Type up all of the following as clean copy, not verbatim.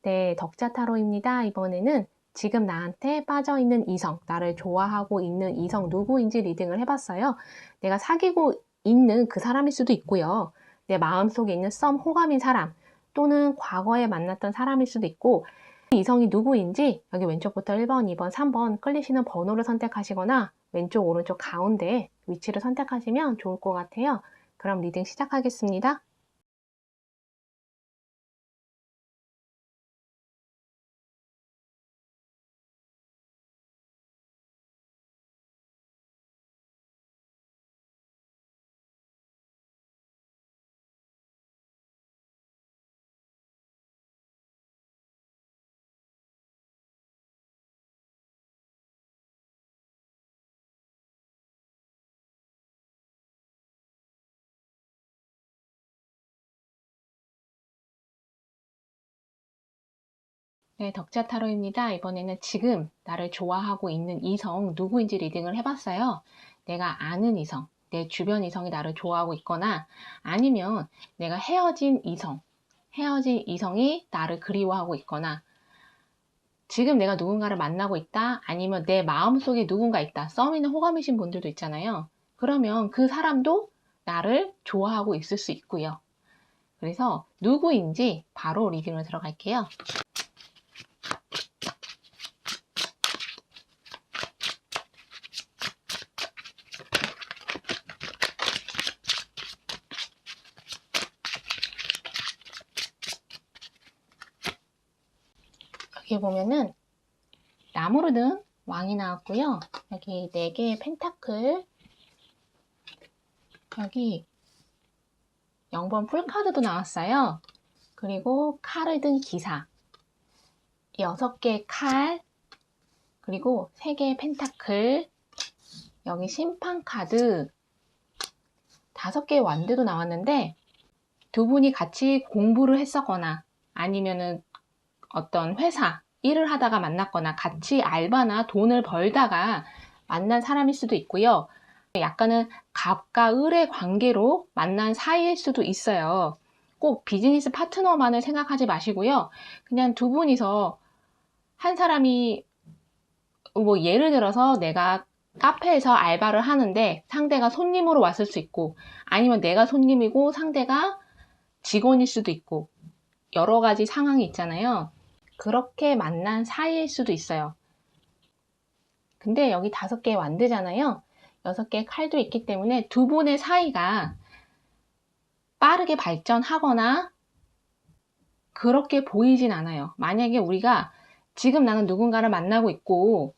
네, 덕자 타로입니다. 이번에는 지금 나한테 빠져있는 이성, 나를 좋아하고 있는 이성 누구인지 리딩을 해봤어요. 내가 사귀고 있는 그 사람일 수도 있고요. 내 마음속에 있는 썸 호감인 사람, 또는 과거에 만났던 사람일 수도 있고, 이성이 누구인지 여기 왼쪽부터 1번, 2번, 3번 끌리시는 번호를 선택하시거나 왼쪽, 오른쪽 가운데 위치를 선택하시면 좋을 것 같아요. 그럼 리딩 시작하겠습니다. 네, 덕자 타로입니다. 이번에는 지금 나를 좋아하고 있는 이성 누구인지 리딩을 해봤어요. 내가 아는 이성, 내 주변 이성이 나를 좋아하고 있거나 아니면 내가 헤어진 이성이 나를 그리워하고 있거나 지금 내가 누군가를 만나고 있다 아니면 내 마음속에 누군가 있다. 썸이나 호감이신 분들도 있잖아요. 그러면 그 사람도 나를 좋아하고 있을 수 있고요. 그래서 누구인지 바로 리딩을 들어갈게요. 여기 보면은 나무르등 왕이 나왔고요. 여기 4개의 펜타클, 여기 0번 풀카드도 나왔어요. 그리고 칼을 든 기사, 6개의 칼, 그리고 3개의 펜타클, 여기 심판 카드, 5개의 완드도 나왔는데 두 분이 같이 공부를 했었거나 아니면은 어떤 회사 일을 하다가 만났거나 같이 알바나 돈을 벌다가 만난 사람일 수도 있고요. 약간은 갑과 을의 관계로 만난 사이일 수도 있어요. 꼭 비즈니스 파트너만을 생각하지 마시고요. 그냥 두 분이서 한 사람이 뭐 예를 들어서 내가 카페에서 알바를 하는데 상대가 손님으로 왔을 수 있고 아니면 내가 손님이고 상대가 직원일 수도 있고 여러 가지 상황이 있잖아요. 그렇게 만난 사이일 수도 있어요. 근데 여기 5개의 완드잖아요. 6개의 칼도 있기 때문에 두 분의 사이가 빠르게 발전하거나 그렇게 보이진 않아요. 만약에 우리가 지금 나는 누군가를 만나고 있고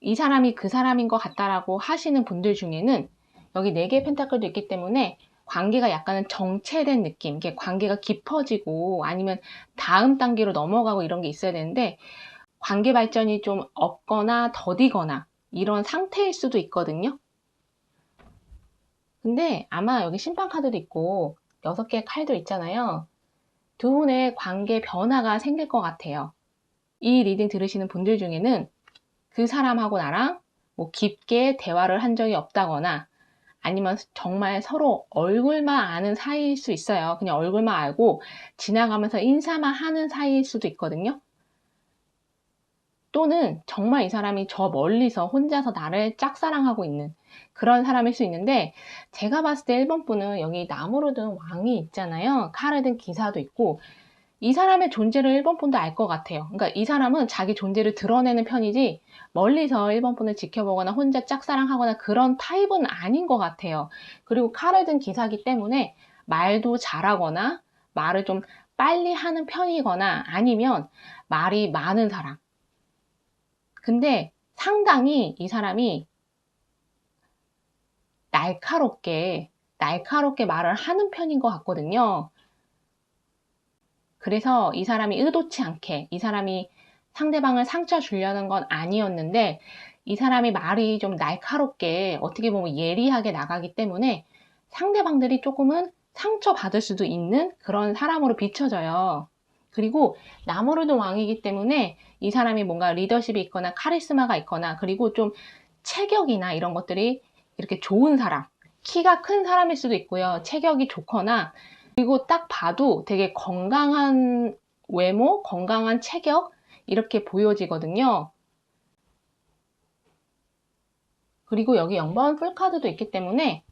이 사람이 그 사람인 것 같다라고 하시는 분들 중에는 여기 4개의 펜타클도 있기 때문에 관계가 약간은 정체된 느낌, 이게 관계가 깊어지고 아니면 다음 단계로 넘어가고 이런 게 있어야 되는데 관계 발전이 좀 없거나 더디거나 이런 상태일 수도 있거든요. 근데 아마 여기 심판 카드도 있고 6개의 칼도 있잖아요. 두 분의 관계 변화가 생길 것 같아요. 이 리딩 들으시는 분들 중에는 그 사람하고 나랑 뭐 깊게 대화를 한 적이 없다거나 아니면 정말 서로 얼굴만 아는 사이일 수 있어요. 그냥 얼굴만 알고 지나가면서 인사만 하는 사이일 수도 있거든요. 또는 정말 이 사람이 저 멀리서 혼자서 나를 짝사랑하고 있는 그런 사람일 수 있는데 제가 봤을 때 1번 분은 여기 나무로 든 왕이 있잖아요. 칼을 든 기사도 있고 이 사람의 존재를 1번 분도 알 것 같아요. 그러니까 이 사람은 자기 존재를 드러내는 편이지 멀리서 1번 분을 지켜보거나 혼자 짝사랑하거나 그런 타입은 아닌 것 같아요. 그리고 칼을 든 기사기 때문에 말도 잘하거나 말을 좀 빨리 하는 편이거나 아니면 말이 많은 사람. 근데 상당히 이 사람이 날카롭게 말을 하는 편인 것 같거든요. 그래서 이 사람이 의도치 않게 이 사람이 상대방을 상처 주려는 건 아니었는데 이 사람이 말이 좀 날카롭게 어떻게 보면 예리하게 나가기 때문에 상대방들이 조금은 상처받을 수도 있는 그런 사람으로 비춰져요. 그리고 나무르도 왕이기 때문에 이 사람이 뭔가 리더십이 있거나 카리스마가 있거나 그리고 좀 체격이나 이런 것들이 이렇게 좋은 사람, 키가 큰 사람일 수도 있고요. 체격이 좋거나 그리고 딱 봐도 되게 건강한 외모, 건강한 체격 이렇게 보여지거든요. 그리고 여기 0번 풀카드도 있기 때문에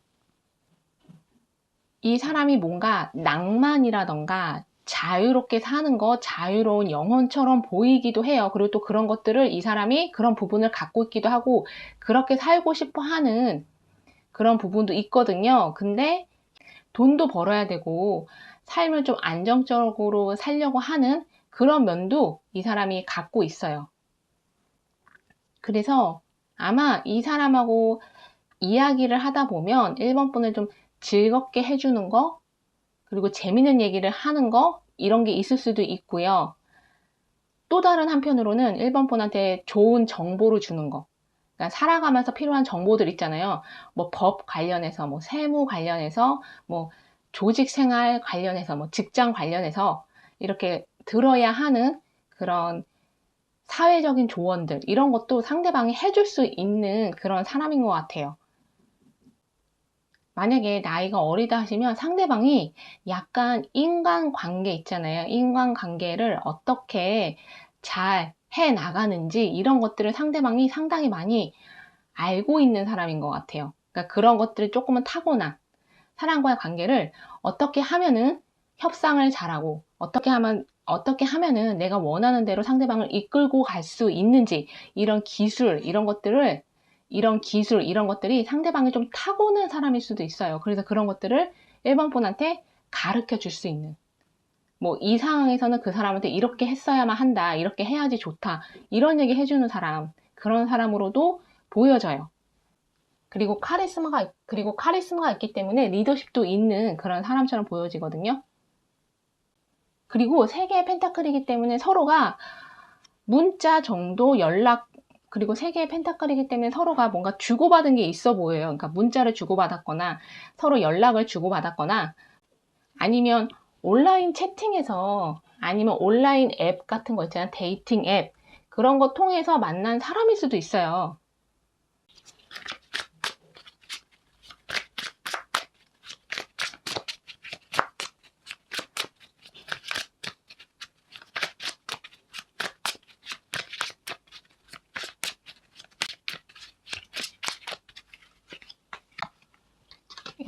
이 사람이 뭔가 낭만이라던가 자유롭게 사는 거, 자유로운 영혼처럼 보이기도 해요. 그리고 또 그런 것들을 이 사람이 그런 부분을 갖고 있기도 하고 그렇게 살고 싶어 하는 그런 부분도 있거든요. 근데 돈도 벌어야 되고 삶을 좀 안정적으로 살려고 하는 그런 면도 이 사람이 갖고 있어요. 그래서 아마 이 사람하고 이야기를 하다 보면 1번 분을 좀 즐겁게 해주는 거, 그리고 재밌는 얘기를 하는 거, 이런 게 있을 수도 있고요. 또 다른 한편으로는 1번 분한테 좋은 정보를 주는 거. 그러니까 살아가면서 필요한 정보들 있잖아요. 뭐 법 관련해서, 뭐 세무 관련해서, 뭐 조직 생활 관련해서, 뭐 직장 관련해서 이렇게 들어야 하는 그런 사회적인 조언들, 이런 것도 상대방이 해줄 수 있는 그런 사람인 것 같아요. 만약에 나이가 어리다 하시면 상대방이 약간 인간관계 있잖아요. 인간관계를 어떻게 잘 해 나가는지 이런 것들을 상대방이 상당히 많이 알고 있는 사람인 것 같아요. 그러니까 그런 것들을 조금은 타고난 사람과의 관계를 어떻게 하면은 협상을 잘하고 어떻게 하면은 내가 원하는 대로 상대방을 이끌고 갈 수 있는지 이런 기술 이런 것들이 상대방이 좀 타고난 사람일 수도 있어요. 그래서 그런 것들을 1번 분한테 가르쳐 줄 수 있는, 뭐 이 상황에서는 그 사람한테 이렇게 했어야만 한다, 이렇게 해야지 좋다, 이런 얘기 해주는 사람, 그런 사람으로도 보여져요. 그리고 카리스마가 있기 때문에 리더십도 있는 그런 사람처럼 보여지거든요. 그리고 3개의 펜타클이기 때문에 서로가 문자 정도 그리고 3개의 펜타클이기 때문에 서로가 뭔가 주고받은 게 있어 보여요. 그러니까 문자를 주고받았거나 서로 연락을 주고받았거나 아니면 온라인 채팅에서 아니면 온라인 앱 같은 거 있잖아요. 데이팅 앱. 그런 거 통해서 만난 사람일 수도 있어요.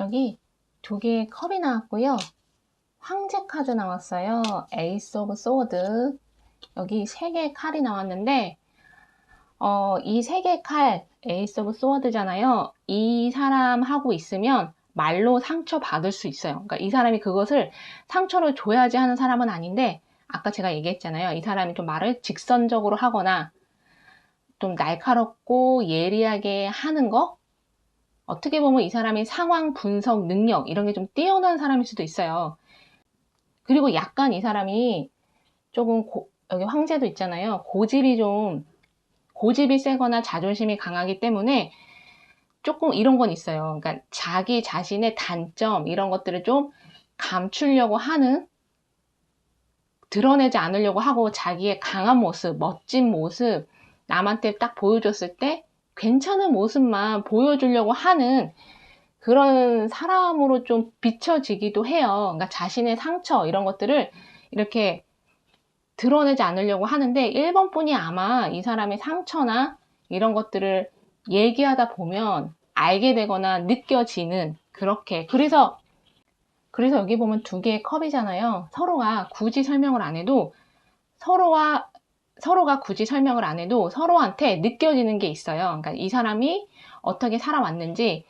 여기 2개의 컵이 나왔고요. 황제 카드 나왔어요. 에이스 오브 소드. 여기 3개의 칼이 나왔는데 이 3개의 칼, 에이스 오브 소드잖아요. 이 사람하고 있으면 말로 상처받을 수 있어요. 그러니까 이 사람이 그것을 상처를 줘야지 하는 사람은 아닌데 아까 제가 얘기했잖아요. 이 사람이 좀 말을 직선적으로 하거나 좀 날카롭고 예리하게 하는 거, 어떻게 보면 이 사람이 상황 분석 능력 이런 게 좀 뛰어난 사람일 수도 있어요. 그리고 약간 이 사람이 조금 여기 황제도 있잖아요. 고집이 세거나 자존심이 강하기 때문에 조금 이런 건 있어요. 그러니까 자기 자신의 단점 이런 것들을 좀 감추려고 하는, 드러내지 않으려고 하고 자기의 강한 모습, 멋진 모습 남한테 딱 보여줬을 때 괜찮은 모습만 보여주려고 하는 그런 사람으로 좀 비춰지기도 해요. 그러니까 자신의 상처 이런 것들을 이렇게 드러내지 않으려고 하는데 1번 분이 아마 이 사람의 상처나 이런 것들을 얘기하다 보면 알게 되거나 느껴지는, 그렇게. 그래서 여기 보면 2개의 컵이잖아요. 서로가 굳이 설명을 안 해도 서로한테 느껴지는 게 있어요. 그러니까 이 사람이 어떻게 살아왔는지,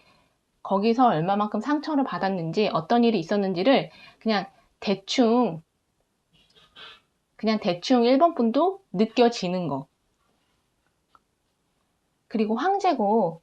거기서 얼마만큼 상처를 받았는지, 어떤 일이 있었는지를 그냥 대충 1번 분도 느껴지는 거. 그리고 황제고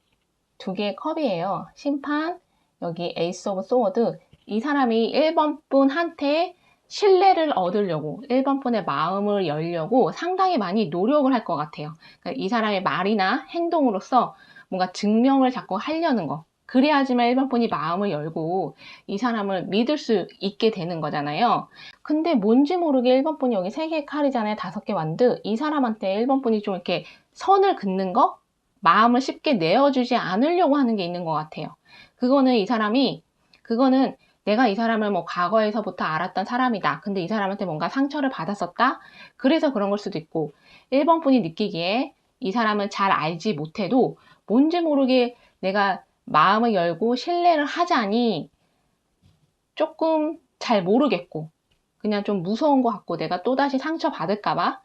2개의 컵이에요. 심판, 여기 에이스 오브 소워드. 이 사람이 1번 분한테 신뢰를 얻으려고, 1번 분의 마음을 열려고 상당히 많이 노력을 할 것 같아요. 그러니까 이 사람의 말이나 행동으로서 뭔가 증명을 자꾸 하려는 거. 그래야지만 1번 분이 마음을 열고 이 사람을 믿을 수 있게 되는 거잖아요. 근데 뭔지 모르게 1번 분이 여기 3개의 칼이잖아요. 5개 완드. 이 사람한테 1번 분이 좀 이렇게 선을 긋는 거? 마음을 쉽게 내어주지 않으려고 하는 게 있는 것 같아요. 그거는 내가 이 사람을 뭐 과거에서부터 알았던 사람이다. 근데 이 사람한테 뭔가 상처를 받았었다. 그래서 그런 걸 수도 있고 1번 분이 느끼기에 이 사람은 잘 알지 못해도 뭔지 모르게 내가 마음을 열고 신뢰를 하자니 조금 잘 모르겠고 그냥 좀 무서운 것 같고 내가 또다시 상처받을까 봐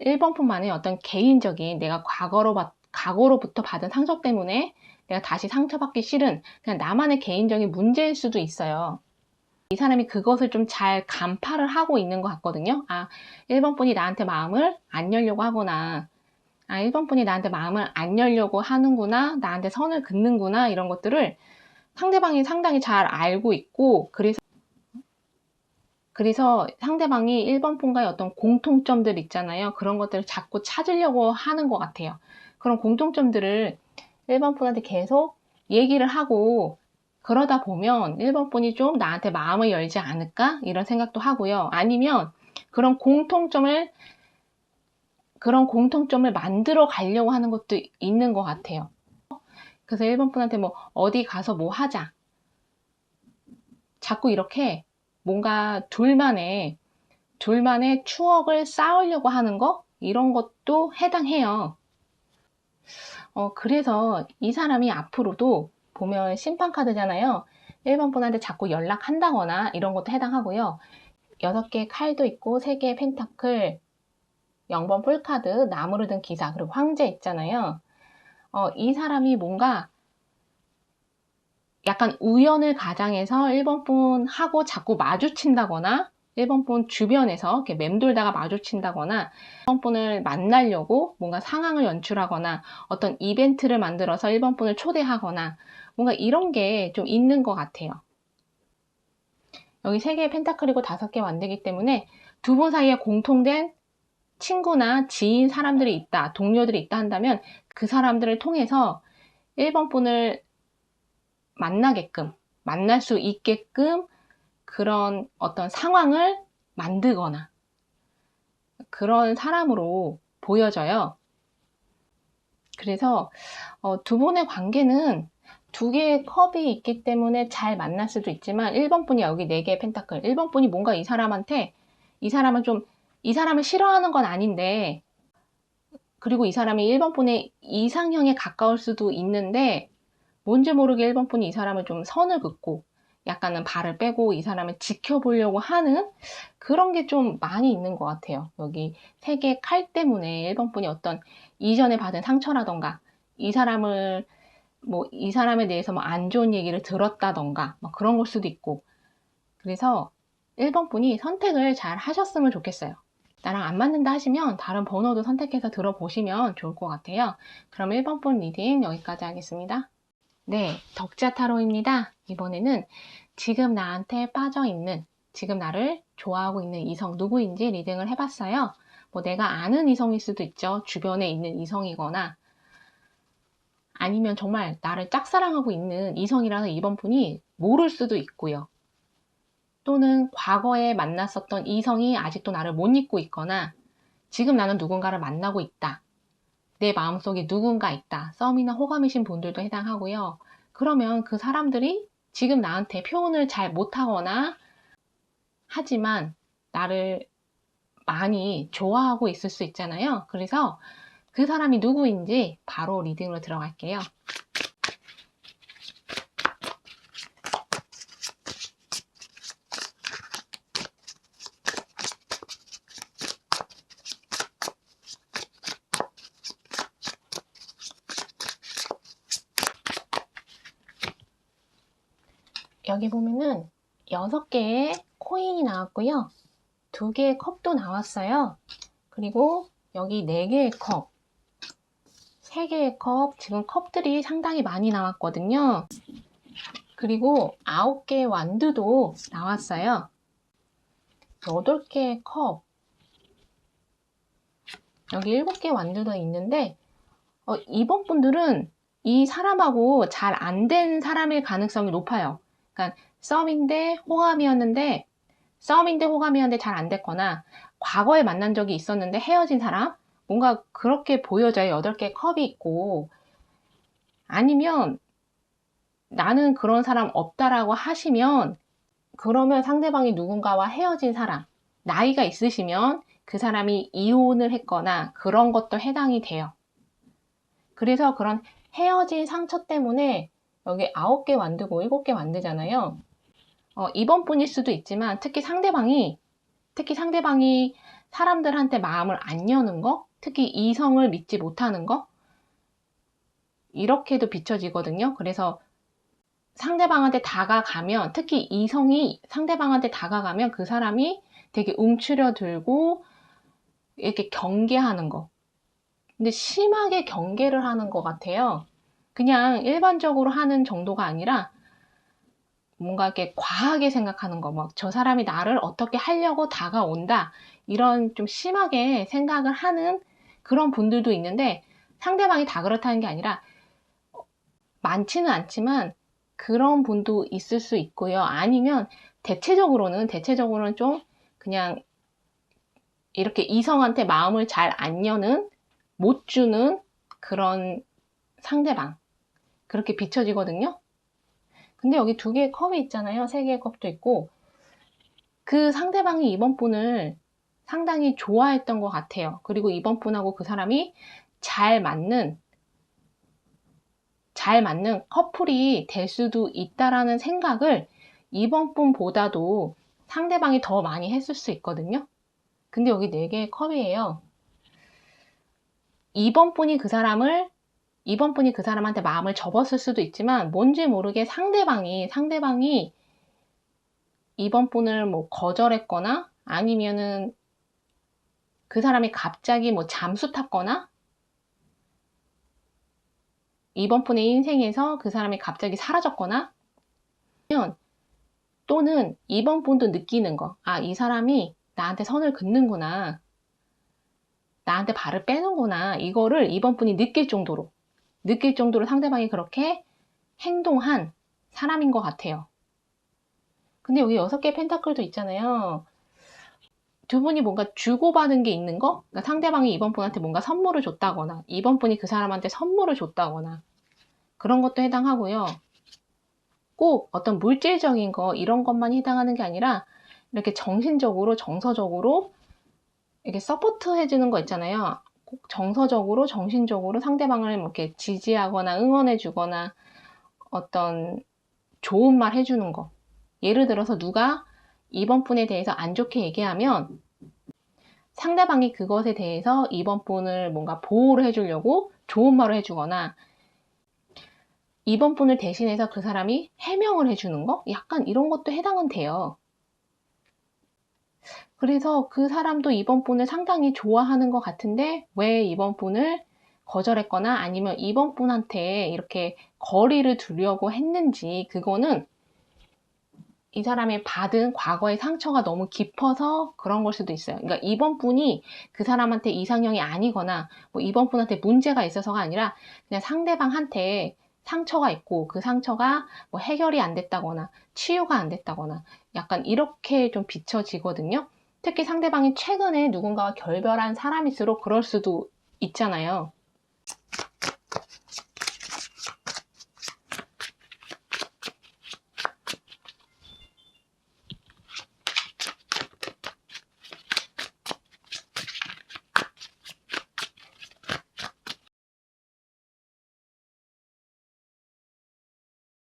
1번 분만의 어떤 개인적인 내가 과거로부터 받은 상처 때문에 내가 다시 상처받기 싫은 그냥 나만의 개인적인 문제일 수도 있어요. 이 사람이 그것을 좀 잘 간파를 하고 있는 것 같거든요. 1번 분이 나한테 마음을 안 열려고 하구나. 1번 분이 나한테 마음을 안 열려고 하는구나. 나한테 선을 긋는구나. 이런 것들을 상대방이 상당히 잘 알고 있고 그래서 상대방이 1번 분과의 어떤 공통점들 있잖아요. 그런 것들을 자꾸 찾으려고 하는 것 같아요. 그런 공통점들을 1번 분한테 계속 얘기를 하고 그러다 보면 1번 분이 좀 나한테 마음을 열지 않을까? 이런 생각도 하고요. 아니면 그런 공통점을 만들어 가려고 하는 것도 있는 것 같아요. 그래서 1번 분한테 뭐 어디 가서 뭐 하자. 자꾸 이렇게 뭔가 둘만의 추억을 쌓으려고 하는 거? 이런 것도 해당해요. 그래서 이 사람이 앞으로도 보면 심판카드잖아요. 1번 분한테 자꾸 연락한다거나 이런 것도 해당하고요. 6개의 칼도 있고 3개의 펜타클, 0번 풀카드, 나무를 든 기사, 그리고 황제 있잖아요. 이 사람이 뭔가 약간 우연을 가장해서 1번 분하고 자꾸 마주친다거나 1번 분 주변에서 이렇게 맴돌다가 마주친다거나 1번 분을 만나려고 뭔가 상황을 연출하거나 어떤 이벤트를 만들어서 1번 분을 초대하거나 뭔가 이런 게 좀 있는 것 같아요. 여기 3개의 펜타클이고 5개 완드기 때문에 두 분 사이에 공통된 친구나 지인 사람들이 있다, 동료들이 있다 한다면 그 사람들을 통해서 1번 분을 만날 수 있게끔 그런 어떤 상황을 만들거나 그런 사람으로 보여져요. 그래서 두 분의 관계는 2개의 컵이 있기 때문에 잘 만날 수도 있지만 1번 분이 여기 4개의 펜타클 1번 분이 뭔가 이 사람을 싫어하는 건 아닌데 그리고 이 사람이 1번 분의 이상형에 가까울 수도 있는데 뭔지 모르게 1번 분이 이 사람을 좀 선을 긋고 약간은 발을 빼고 이 사람을 지켜보려고 하는 그런 게 좀 많이 있는 것 같아요. 여기 3개의 칼 때문에 1번 분이 어떤 이전에 받은 상처라던가 이 사람에 대해서 뭐 안 좋은 얘기를 들었다던가 뭐 그런 걸 수도 있고 그래서 1번 분이 선택을 잘 하셨으면 좋겠어요. 나랑 안 맞는다 하시면 다른 번호도 선택해서 들어보시면 좋을 것 같아요. 그럼 1번 분 리딩 여기까지 하겠습니다. 네, 덕자 타로입니다. 이번에는 지금 나한테 빠져있는, 지금 나를 좋아하고 있는 이성 누구인지 리딩을 해봤어요. 뭐 내가 아는 이성일 수도 있죠. 주변에 있는 이성이거나 아니면 정말 나를 짝사랑하고 있는 이성이라서 이번 분이 모를 수도 있고요. 또는 과거에 만났었던 이성이 아직도 나를 못 잊고 있거나 지금 나는 누군가를 만나고 있다. 내 마음속에 누군가 있다. 썸이나 호감이신 분들도 해당하고요. 그러면 그 사람들이 지금 나한테 표현을 잘 못하거나 하지만 나를 많이 좋아하고 있을 수 있잖아요. 그래서 그 사람이 누구인지 바로 리딩으로 들어갈게요. 여기 보면은 6개의 코인이 나왔고요. 2개의 컵도 나왔어요. 그리고 여기 4개의 컵, 3개의 컵, 지금 컵들이 상당히 많이 나왔거든요. 그리고 9개의 완두도 나왔어요. 8개의 컵, 여기 7개의 완두도 있는데 이번 분들은 이 사람하고 잘 안 된 사람일 가능성이 높아요. 그러니까 썸인데 호감이었는데 잘 안 됐거나 과거에 만난 적이 있었는데 헤어진 사람 뭔가 그렇게 보여져요. 8개의 컵이 있고 아니면 나는 그런 사람 없다라고 하시면, 그러면 상대방이 누군가와 헤어진 사람, 나이가 있으시면 그 사람이 이혼을 했거나 그런 것도 해당이 돼요. 그래서 그런 헤어진 상처 때문에 여기 9개 만들고 7개 만들잖아요. 이번뿐일 수도 있지만 특히 상대방이 사람들한테 마음을 안 여는 거, 특히 이성을 믿지 못하는 거, 이렇게도 비춰지거든요. 그래서 상대방한테 다가가면, 특히 이성이 상대방한테 다가가면 그 사람이 되게 움츠려들고 이렇게 경계하는 거. 근데 심하게 경계를 하는 것 같아요. 그냥 일반적으로 하는 정도가 아니라 뭔가 이렇게 과하게 생각하는 거, 막 저 사람이 나를 어떻게 하려고 다가온다, 이런 좀 심하게 생각을 하는 그런 분들도 있는데, 상대방이 다 그렇다는 게 아니라 많지는 않지만 그런 분도 있을 수 있고요. 아니면 대체적으로는 좀 그냥 이렇게 이성한테 마음을 잘 안 여는, 못 주는 그런 상대방, 그렇게 비춰지거든요. 근데 여기 2개의 컵이 있잖아요. 3개의 컵도 있고, 그 상대방이 이번 분을 상당히 좋아했던 것 같아요. 그리고 이번 분하고 그 사람이 잘 맞는 커플이 될 수도 있다라는 생각을 이번 분보다도 상대방이 더 많이 했을 수 있거든요. 근데 여기 4개의 컵이에요. 이번 분이 그 사람한테 마음을 접었을 수도 있지만, 뭔지 모르게 상대방이 이번 분을 뭐 거절했거나, 아니면은 그 사람이 갑자기 뭐 잠수 탔거나, 이번 분의 인생에서 그 사람이 갑자기 사라졌거나, 또는 이번 분도 느끼는 거, 이 사람이 나한테 선을 긋는구나, 나한테 발을 빼는구나, 이거를 이번 분이 느낄 정도로 상대방이 그렇게 행동한 사람인 것 같아요. 근데 여기 6개의 펜타클도 있잖아요. 2분이 뭔가 주고받은 게 있는 거? 그러니까 상대방이 이번 분한테 뭔가 선물을 줬다거나, 이번 분이 그 사람한테 선물을 줬다거나, 그런 것도 해당하고요. 꼭 어떤 물질적인 거, 이런 것만 해당하는 게 아니라 이렇게 정신적으로, 정서적으로 이렇게 서포트 해주는 거 있잖아요. 꼭 정서적으로, 정신적으로 상대방을 이렇게 지지하거나 응원해주거나 어떤 좋은 말 해주는 거. 예를 들어서 누가 이번 분에 대해서 안 좋게 얘기하면 상대방이 그것에 대해서 이번 분을 뭔가 보호를 해주려고 좋은 말을 해주거나, 이번 분을 대신해서 그 사람이 해명을 해주는 거? 약간 이런 것도 해당은 돼요. 그래서 그 사람도 이번 분을 상당히 좋아하는 것 같은데 왜 이번 분을 거절했거나 아니면 이번 분한테 이렇게 거리를 두려고 했는지, 그거는 이 사람이 받은 과거의 상처가 너무 깊어서 그런 걸 수도 있어요. 그러니까 이번 분이 그 사람한테 이상형이 아니거나 뭐 이번 분한테 문제가 있어서가 아니라 그냥 상대방한테 상처가 있고 그 상처가 뭐 해결이 안 됐다거나 치유가 안 됐다거나 약간 이렇게 좀 비춰지거든요. 특히 상대방이 최근에 누군가와 결별한 사람일수록 그럴 수도 있잖아요.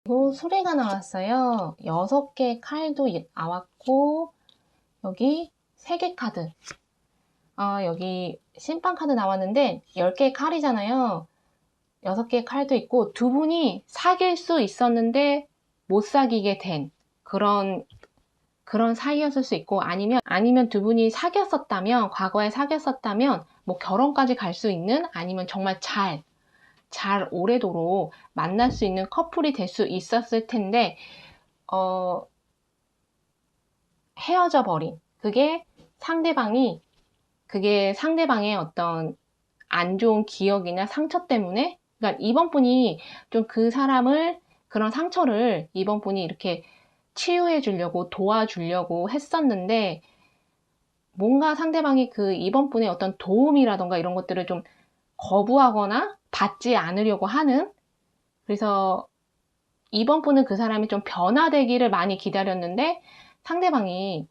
그리고 수레가 나왔어요. 6개 칼도 나왔고, 여기 3개 카드. 여기 심판 카드 나왔는데 10개의 칼이잖아요. 6개의 칼도 있고, 2분이 사귈 수 있었는데 못 사귀게 된 그런 사이였을 수 있고, 아니면 2분이 사귀었었다면, 과거에 사귀었었다면 뭐 결혼까지 갈 수 있는, 아니면 정말 잘 오래도록 만날 수 있는 커플이 될 수 있었을 텐데 헤어져 버린, 그게 상대방의 어떤 안 좋은 기억이나 상처 때문에. 그러니까 이번 분이 좀 그 사람을, 그런 상처를 이번 분이 이렇게 치유해 주려고 도와주려고 했었는데, 뭔가 상대방이 그 이번 분의 어떤 도움이라던가 이런 것들을 좀 거부하거나 받지 않으려고 하는, 그래서 이번 분은 그 사람이 좀 변화되기를 많이 기다렸는데 상대방이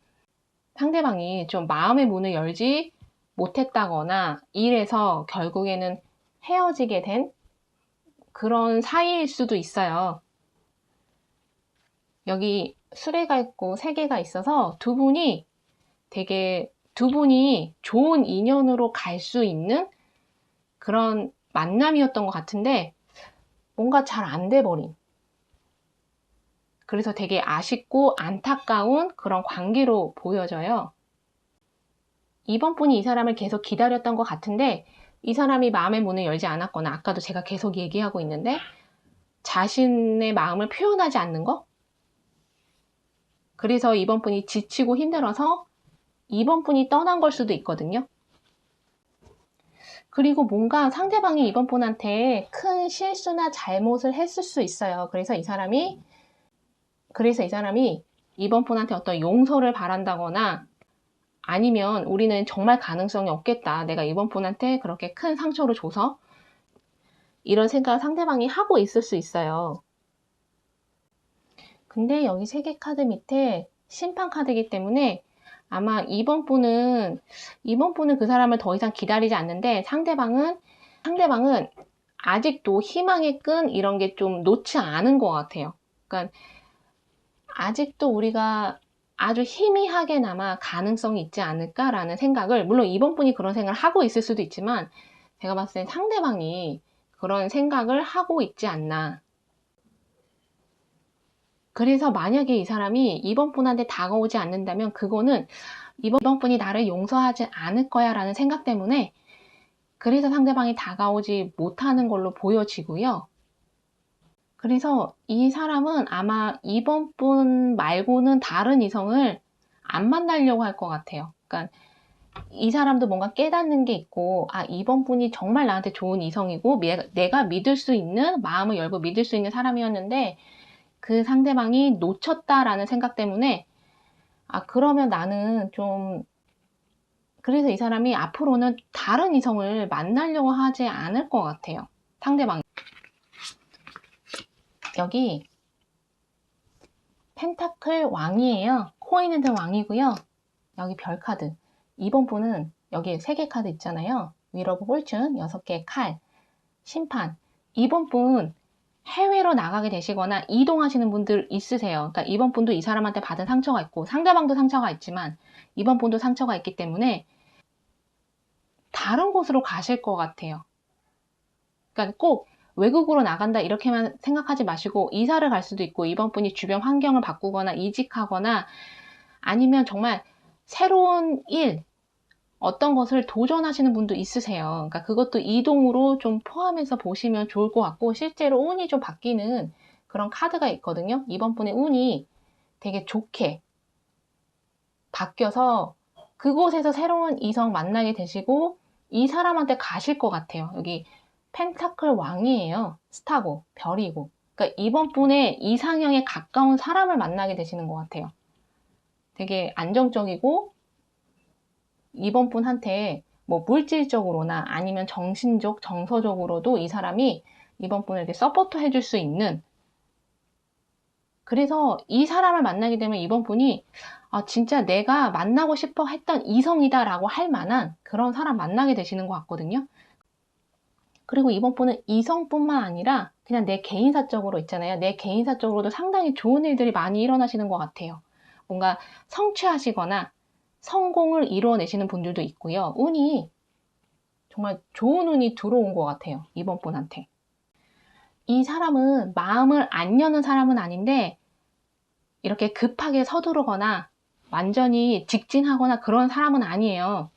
좀 마음의 문을 열지 못했다거나 이래서 결국에는 헤어지게 된 그런 사이일 수도 있어요. 여기 수레가 있고 세 개가 있어서 두 분이 좋은 인연으로 갈 수 있는 그런 만남이었던 것 같은데 뭔가 잘 안 돼버린, 그래서 되게 아쉽고 안타까운 그런 관계로 보여져요. 이번 분이 이 사람을 계속 기다렸던 것 같은데 이 사람이 마음의 문을 열지 않았거나, 아까도 제가 계속 얘기하고 있는데 자신의 마음을 표현하지 않는 거? 그래서 이번 분이 지치고 힘들어서 이번 분이 떠난 걸 수도 있거든요. 그리고 뭔가 상대방이 이번 분한테 큰 실수나 잘못을 했을 수 있어요. 그래서 이 사람이 이번 분한테 어떤 용서를 바란다거나, 아니면 우리는 정말 가능성이 없겠다, 내가 이번 분한테 그렇게 큰 상처를 줘서, 이런 생각을 상대방이 하고 있을 수 있어요. 근데 여기 세 개 카드 밑에 심판 카드이기 때문에 아마 이번 분은 그 사람을 더 이상 기다리지 않는데 상대방은 아직도 희망의 끈 이런 게 좀 놓지 않은 것 같아요. 그러니까 아직도 우리가 아주 희미하게나마 가능성이 있지 않을까라는 생각을, 물론 이번 분이 그런 생각을 하고 있을 수도 있지만 제가 봤을 땐 상대방이 그런 생각을 하고 있지 않나. 그래서 만약에 이 사람이 이번 분한테 다가오지 않는다면 그거는 이번 분이 나를 용서하지 않을 거야 라는 생각 때문에, 그래서 상대방이 다가오지 못하는 걸로 보여지고요. 그래서 이 사람은 아마 이번 분 말고는 다른 이성을 안 만나려고 할 것 같아요. 그러니까 이 사람도 뭔가 깨닫는 게 있고, 아, 이번 분이 정말 나한테 좋은 이성이고 내가 믿을 수 있는, 마음을 열고 믿을 수 있는 사람이었는데 그 상대방이 놓쳤다라는 생각 때문에, 아, 그러면 나는 좀, 그래서 이 사람이 앞으로는 다른 이성을 만나려고 하지 않을 것 같아요. 상대방이. 여기 펜타클 왕이에요. 코인은 왕이고요. 여기 별 카드. 이번 분은 여기 3개 카드 있잖아요. 윌 오브 폴춘, 6개의 칼, 심판. 이번 분 해외로 나가게 되시거나 이동하시는 분들 있으세요. 그러니까 이번 분도 이 사람한테 받은 상처가 있고 상대방도 상처가 있지만 이번 분도 상처가 있기 때문에 다른 곳으로 가실 것 같아요. 그러니까 꼭 외국으로 나간다 이렇게만 생각하지 마시고 이사를 갈 수도 있고, 이번 분이 주변 환경을 바꾸거나 이직하거나, 아니면 정말 새로운 일, 어떤 것을 도전하시는 분도 있으세요. 그러니까 그것도 이동으로 좀 포함해서 보시면 좋을 것 같고, 실제로 운이 좀 바뀌는 그런 카드가 있거든요. 이번 분의 운이 되게 좋게 바뀌어서 그곳에서 새로운 이성 만나게 되시고 이 사람한테 가실 것 같아요. 여기 펜타클 왕이에요. 스타고 별이고. 그러니까 이번 분의 이상형에 가까운 사람을 만나게 되시는 것 같아요. 되게 안정적이고 이번 분한테 뭐 물질적으로나 아니면 정신적, 정서적으로도 이 사람이 이번 분을 이렇게 서포트 해줄 수 있는, 그래서 이 사람을 만나게 되면 이번 분이 아, 진짜 내가 만나고 싶어 했던 이성이다 라고 할 만한 그런 사람 만나게 되시는 것 같거든요. 그리고 이번 분은 이성뿐만 아니라 그냥 내 개인사적으로 있잖아요. 내 개인사적으로도 상당히 좋은 일들이 많이 일어나시는 것 같아요. 뭔가 성취하시거나 성공을 이루어내시는 분들도 있고요. 운이 정말 좋은 운이 들어온 것 같아요. 이번 분한테. 이 사람은 마음을 안 여는 사람은 아닌데 이렇게 급하게 서두르거나 완전히 직진하거나 그런 사람은 아니에요.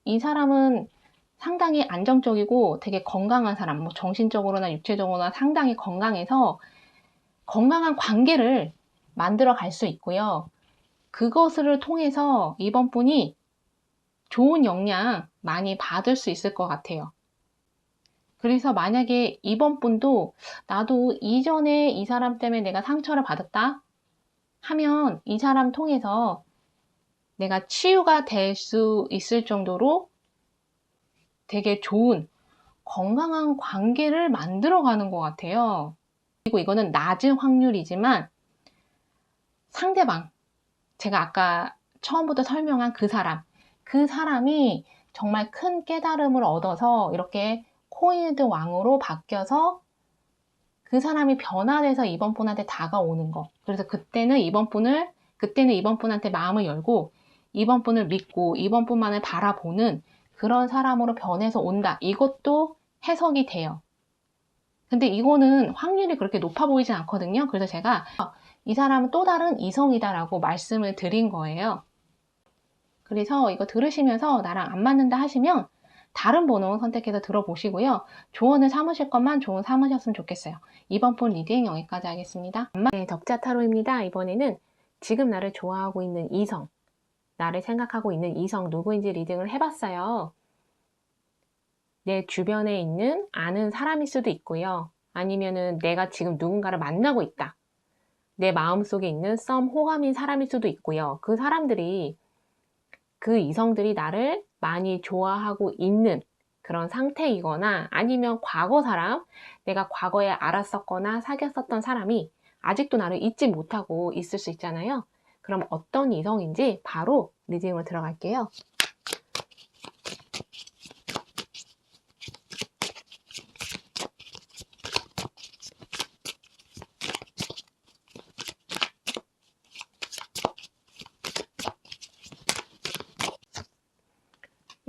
이 사람은 상당히 안정적이고 되게 건강한 사람, 뭐 정신적으로나 육체적으로나 상당히 건강해서 건강한 관계를 만들어 갈 수 있고요. 그것을 통해서 이번 분이 좋은 영향 많이 받을 수 있을 것 같아요. 그래서 만약에 이번 분도 나도 이전에 이 사람 때문에 내가 상처를 받았다 하면 이 사람 통해서 내가 치유가 될 수 있을 정도로 되게 좋은 건강한 관계를 만들어가는 것 같아요. 그리고 이거는 낮은 확률이지만 상대방, 제가 아까 처음부터 설명한 그 사람이 정말 큰 깨달음을 얻어서 이렇게 코인드 왕으로 바뀌어서 그 사람이 변화돼서 이번 분한테 다가오는 거. 그래서 그때는 이번 분한테 마음을 열고 이번 분을 믿고 이번 분만을 바라보는 그런 사람으로 변해서 온다. 이것도 해석이 돼요. 근데 이거는 확률이 그렇게 높아 보이진 않거든요. 그래서 제가 이 사람은 또 다른 이성이다라고 말씀을 드린 거예요. 그래서 이거 들으시면서 나랑 안 맞는다 하시면 다른 번호 선택해서 들어보시고요. 조언을 삼으실 것만 조언 삼으셨으면 좋겠어요. 이번 분 리딩 여기까지 하겠습니다. 네, 덕자 타로입니다. 이번에는 지금 나를 좋아하고 있는 이성, 나를 생각하고 있는 이성 누구인지 리딩을 해봤어요. 내 주변에 있는 아는 사람일 수도 있고요. 아니면은 내가 지금 누군가를 만나고 있다. 내 마음속에 있는 썸 호감인 사람일 수도 있고요. 그 이성들이 나를 많이 좋아하고 있는 그런 상태이거나 아니면 과거 사람, 내가 과거에 알았었거나 사귀었었던 사람이 아직도 나를 잊지 못하고 있을 수 있잖아요. 그럼 어떤 이성인지 바로 리딩으로 들어갈게요.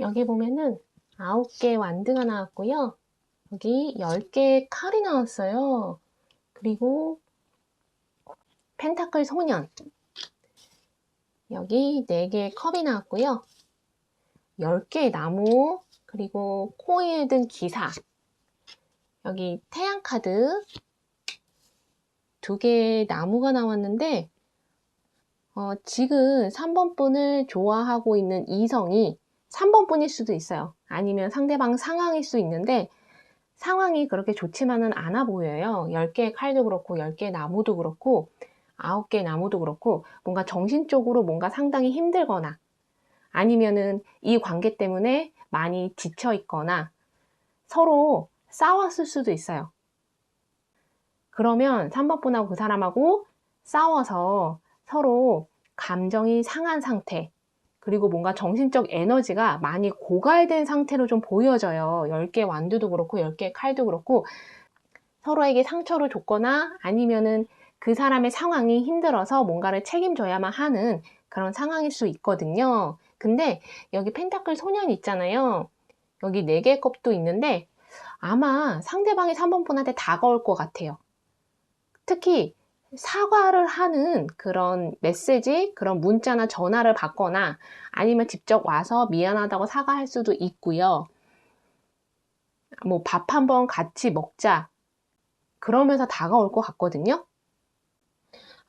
여기 보면은 9개의 완드가 나왔고요. 여기 10개의 칼이 나왔어요. 그리고 펜타클 소년, 여기 4개의 컵이 나왔고요. 10개의 나무, 그리고 코인에 든 기사, 여기 태양 카드, 2개의 나무가 나왔는데 지금 3번 분을 좋아하고 있는 이성이 3번 분일 수도 있어요. 아니면 상대방 상황일 수 있는데 상황이 그렇게 좋지만은 않아 보여요. 10개의 칼도 그렇고 10개의 나무도 그렇고 9개의 나무도 그렇고 뭔가 정신적으로 뭔가 상당히 힘들거나 아니면은 이 관계 때문에 많이 지쳐 있거나 서로 싸웠을 수도 있어요. 그러면 3번 분하고 그 사람하고 싸워서 서로 감정이 상한 상태, 그리고 뭔가 정신적 에너지가 많이 고갈된 상태로 좀 보여져요. 10개 완두도 그렇고 10개 칼도 그렇고 서로에게 상처를 줬거나 아니면은 그 사람의 상황이 힘들어서 뭔가를 책임져야만 하는 그런 상황일 수 있거든요. 근데 여기 펜타클 소년 있잖아요. 여기 4개의 컵도 있는데 아마 상대방이 3번 분한테 다가올 것 같아요. 특히 사과를 하는 그런 메시지, 그런 문자나 전화를 받거나 아니면 직접 와서 미안하다고 사과할 수도 있고요. 뭐 밥 한번 같이 먹자. 그러면서 다가올 것 같거든요.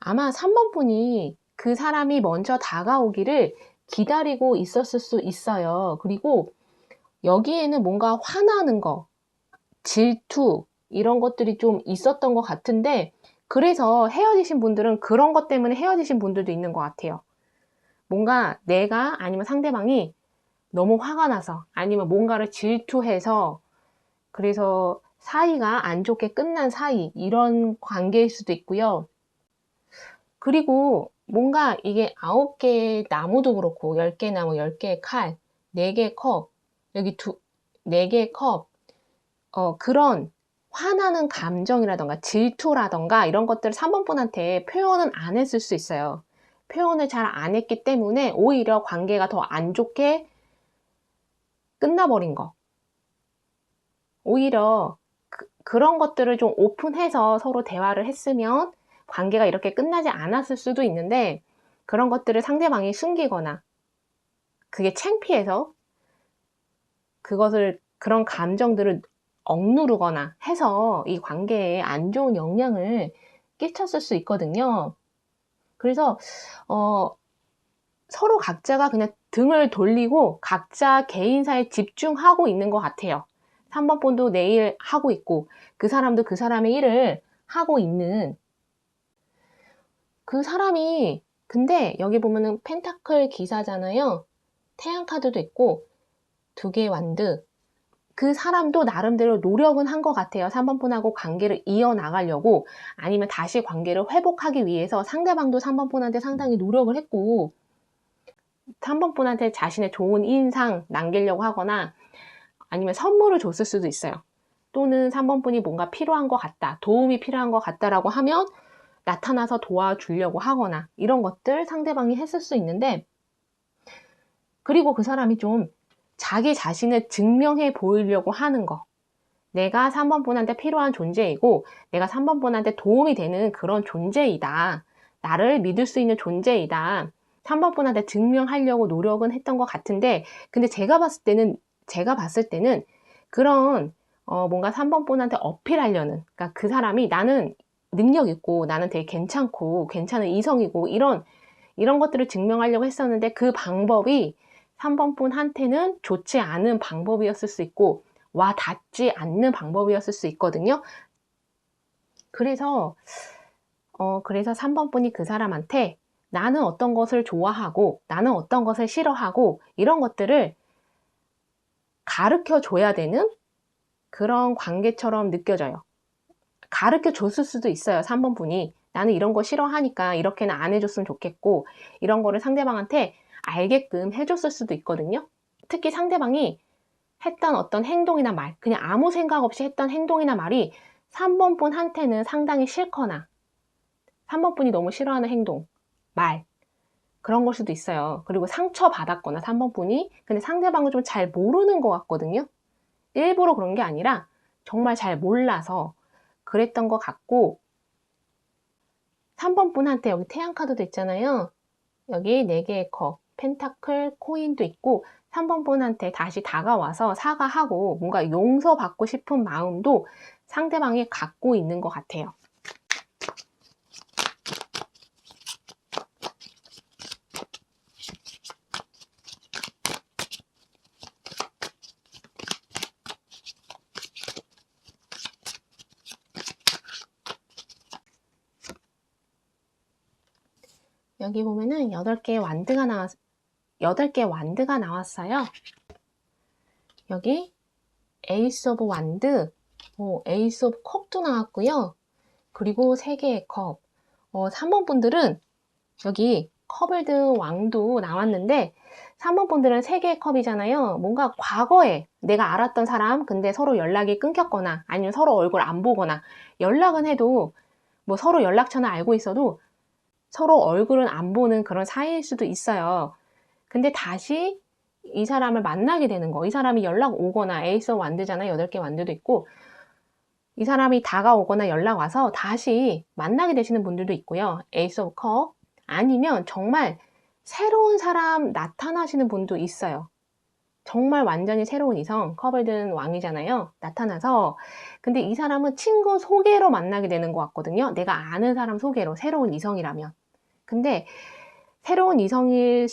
아마 3번 분이 그 사람이 먼저 다가오기를 기다리고 있었을 수 있어요. 그리고 여기에는 뭔가 화나는 거, 질투, 이런 것들이 좀 있었던 것 같은데 그래서 헤어지신 분들은 그런 것 때문에 헤어지신 분들도 있는 것 같아요. 뭔가 내가 아니면 상대방이 너무 화가 나서 아니면 뭔가를 질투해서 그래서 사이가 안 좋게 끝난 사이 이런 관계일 수도 있고요. 그리고 뭔가 이게 9개의 나무도 그렇고 10개 나무, 10개의 칼, 4개의 컵, 여기 4개의 컵 그런 화나는 감정이라던가 질투라던가 이런 것들을 3번 분한테 표현은 안 했을 수 있어요. 표현을 잘 안 했기 때문에 오히려 관계가 더 안 좋게 끝나버린 거. 오히려 그런 것들을 좀 오픈해서 서로 대화를 했으면 관계가 이렇게 끝나지 않았을 수도 있는데 그런 것들을 상대방이 숨기거나 그게 창피해서 그런 감정들을 억누르거나 해서 이 관계에 안 좋은 영향을 끼쳤을 수 있거든요. 그래서 서로 각자가 그냥 등을 돌리고 각자 개인사에 집중하고 있는 것 같아요. 3번 분도 내 일 하고 있고 그 사람도 그 사람의 일을 하고 있는 그 사람이 근데 여기 보면은 펜타클 기사잖아요. 태양 카드도 있고 2개의 완드 그 사람도 나름대로 노력은 한 것 같아요. 3번 분하고 관계를 이어나가려고, 아니면 다시 관계를 회복하기 위해서 상대방도 3번 분한테 상당히 노력을 했고, 3번 분한테 자신의 좋은 인상 남기려고 하거나 아니면 선물을 줬을 수도 있어요. 또는 3번 분이 뭔가 필요한 것 같다, 도움이 필요한 것 같다라고 하면 나타나서 도와주려고 하거나 이런 것들 상대방이 했을 수 있는데, 그리고 그 사람이 좀 자기 자신을 증명해 보이려고 하는 거. 내가 3번 분한테 필요한 존재이고 내가 3번 분한테 도움이 되는 그런 존재이다. 나를 믿을 수 있는 존재이다. 3번 분한테 증명하려고 노력은 했던 것 같은데, 근데 제가 봤을 때는 그런 뭔가 3번 분한테 어필하려는, 그러니까 그 사람이 나는 능력 있고 나는 되게 괜찮고 괜찮은 이성이고 이런 것들을 증명하려고 했었는데, 그 방법이 3번 분한테는 좋지 않은 방법이었을 수 있고 와 닿지 않는 방법이었을 수 있거든요. 그래서 3번 분이 그 사람한테 나는 어떤 것을 좋아하고 나는 어떤 것을 싫어하고 이런 것들을 가르쳐 줘야 되는 그런 관계처럼 느껴져요. 가르쳐 줬을 수도 있어요. 3번 분이 나는 이런 거 싫어하니까 이렇게는 안 해줬으면 좋겠고, 이런 거를 상대방한테 알게끔 해줬을 수도 있거든요. 특히 상대방이 했던 어떤 행동이나 말, 그냥 아무 생각 없이 했던 행동이나 말이 3번 분한테는 상당히 싫거나 3번 분이 너무 싫어하는 행동, 말, 그런 걸 수도 있어요. 그리고 상처받았거나 3번 분이, 근데 상대방은 좀 잘 모르는 것 같거든요. 일부러 그런 게 아니라 정말 잘 몰라서 그랬던 것 같고, 3번 분한테 여기 태양 카드도 있잖아요. 여기 4개의 컵, 펜타클, 코인도 있고 3번 분한테 다시 다가와서 사과하고 뭔가 용서받고 싶은 마음도 상대방이 갖고 있는 것 같아요. 여기 보면은 8개의 완드가 나왔어요. 여기 에이스 오브 완드, 에이스 오브 컵도 나왔고요. 그리고 3개의 컵. 3번 분들은 여기 컵을 든 왕도 나왔는데, 3번 분들은 3개의 컵이잖아요. 뭔가 과거에 내가 알았던 사람, 근데 서로 연락이 끊겼거나 아니면 서로 얼굴 안 보거나, 연락은 해도 뭐 서로 연락처는 알고 있어도 서로 얼굴은 안 보는 그런 사이일 수도 있어요. 근데 다시 이 사람을 만나게 되는 거, 이 사람이 연락 오거나, 에이스 오브 완드잖아요. 8개 완드도 있고, 이 사람이 다가오거나 연락 와서 다시 만나게 되시는 분들도 있고요. 에이스 오브 컵. 아니면 정말 새로운 사람 나타나시는 분도 있어요. 정말 완전히 새로운 이성, 컵을 든 왕이잖아요. 나타나서, 근데 이 사람은 친구 소개로 만나게 되는 것 같거든요. 내가 아는 사람 소개로, 새로운 이성이라면. 근데 새로운 이성일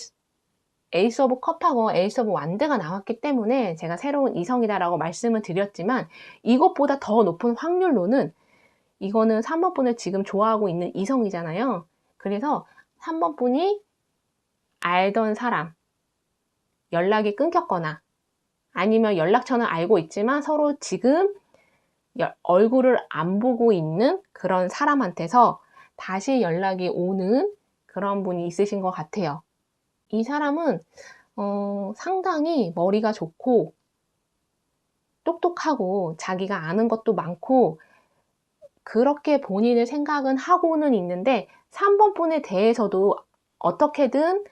에이스 오브 컵하고 에이스 오브 완드가 나왔기 때문에 제가 새로운 이성이다라고 말씀을 드렸지만, 이것보다 더 높은 확률로는 이거는 3번 분을 지금 좋아하고 있는 이성이잖아요. 그래서 3번 분이 알던 사람, 연락이 끊겼거나 아니면 연락처는 알고 있지만 서로 지금 얼굴을 안 보고 있는 그런 사람한테서 다시 연락이 오는 그런 분이 있으신 것 같아요. 이 사람은 상당히 머리가 좋고 똑똑하고 자기가 아는 것도 많고 그렇게 본인의 생각은 하고는 있는데, 3번 분에 대해서도 어떻게든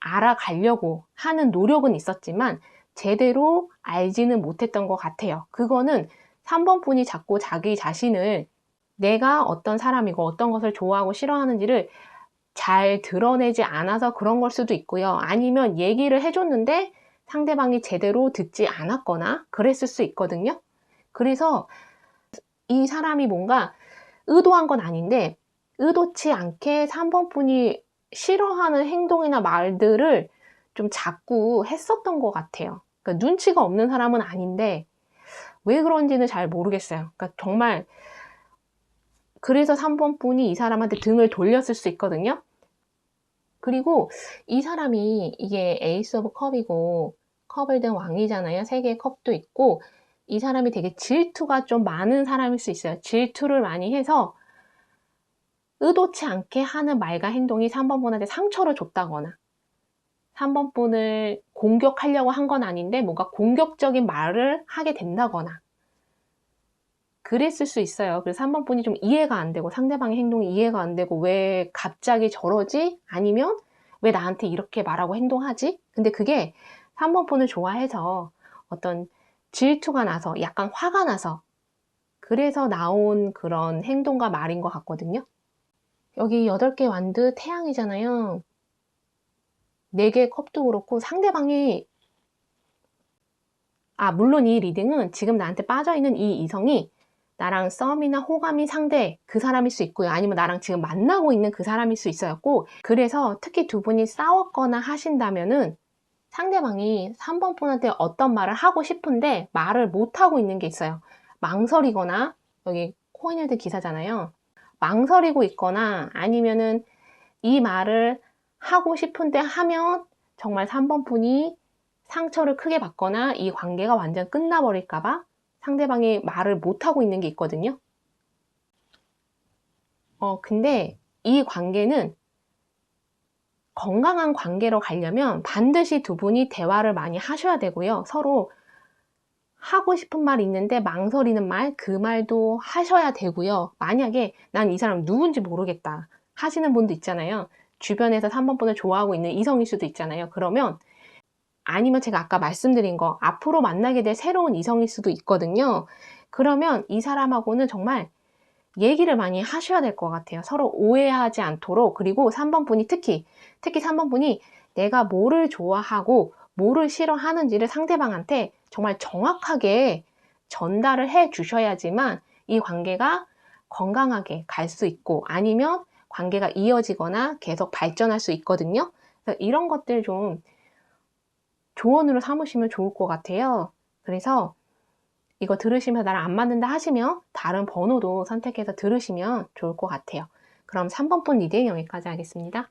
알아가려고 하는 노력은 있었지만 제대로 알지는 못했던 것 같아요. 그거는 3번 분이 자꾸 자기 자신을, 내가 어떤 사람이고 어떤 것을 좋아하고 싫어하는지를 잘 드러내지 않아서 그런 걸 수도 있고요. 아니면 얘기를 해줬는데 상대방이 제대로 듣지 않았거나 그랬을 수 있거든요. 그래서 이 사람이 뭔가 의도한 건 아닌데 의도치 않게 3번 분이 싫어하는 행동이나 말들을 좀 자꾸 했었던 것 같아요. 그러니까 눈치가 없는 사람은 아닌데 왜 그런지는 잘 모르겠어요. 그러니까 정말, 그래서 3번 분이 이 사람한테 등을 돌렸을 수 있거든요. 그리고 이 사람이, 이게 에이스 오브 컵이고 컵을 든 왕이잖아요. 3개의 컵도 있고 이 사람이 되게 질투가 좀 많은 사람일 수 있어요. 질투를 많이 해서 의도치 않게 하는 말과 행동이 3번 분한테 상처를 줬다거나 3번 분을 공격하려고 한 건 아닌데 뭔가 공격적인 말을 하게 된다거나 그랬을 수 있어요. 그래서 3번 분이 좀 이해가 안 되고 상대방의 행동이 이해가 안 되고 왜 갑자기 저러지? 아니면 왜 나한테 이렇게 말하고 행동하지? 근데 그게 3번 분을 좋아해서 어떤 질투가 나서 약간 화가 나서 그래서 나온 그런 행동과 말인 것 같거든요. 여기 8개 완드 태양이잖아요. 4개의 컵도 그렇고 상대방이 물론 이 리딩은 지금 나한테 빠져있는 이 이성이 나랑 썸이나 호감이 상대 그 사람일 수 있고요. 아니면 나랑 지금 만나고 있는 그 사람일 수 있었고 그래서 특히 두 분이 싸웠거나 하신다면은 상대방이 3번 분한테 어떤 말을 하고 싶은데 말을 못하고 있는 게 있어요. 망설이거나 여기 코인헤드 기사잖아요. 망설이고 있거나 아니면은 이 말을 하고 싶은데 하면 정말 3번 분이 상처를 크게 받거나 이 관계가 완전 끝나버릴까봐 상대방이 말을 못하고 있는 게 있거든요. 근데 이 관계는 건강한 관계로 가려면 반드시 두 분이 대화를 많이 하셔야 되고요. 서로 하고 싶은 말이 있는데 망설이는 말, 그 말도 하셔야 되고요. 만약에 난 이 사람 누군지 모르겠다 하시는 분도 있잖아요. 주변에서 3번 분을 좋아하고 있는 이성일 수도 있잖아요. 그러면 아니면 제가 아까 말씀드린 거 앞으로 만나게 될 새로운 이성일 수도 있거든요. 그러면 이 사람하고는 정말 얘기를 많이 하셔야 될 것 같아요. 서로 오해하지 않도록. 그리고 3번 분이 특히 3번 분이 내가 뭐를 좋아하고 뭐를 싫어하는지를 상대방한테 정말 정확하게 전달을 해 주셔야지만 이 관계가 건강하게 갈 수 있고 아니면 관계가 이어지거나 계속 발전할 수 있거든요. 그래서 이런 것들 좀 조언으로 삼으시면 좋을 것 같아요. 그래서 이거 들으시면서 나랑 안 맞는다 하시면 다른 번호도 선택해서 들으시면 좋을 것 같아요. 그럼 3번 분 리딩 여기까지 하겠습니다.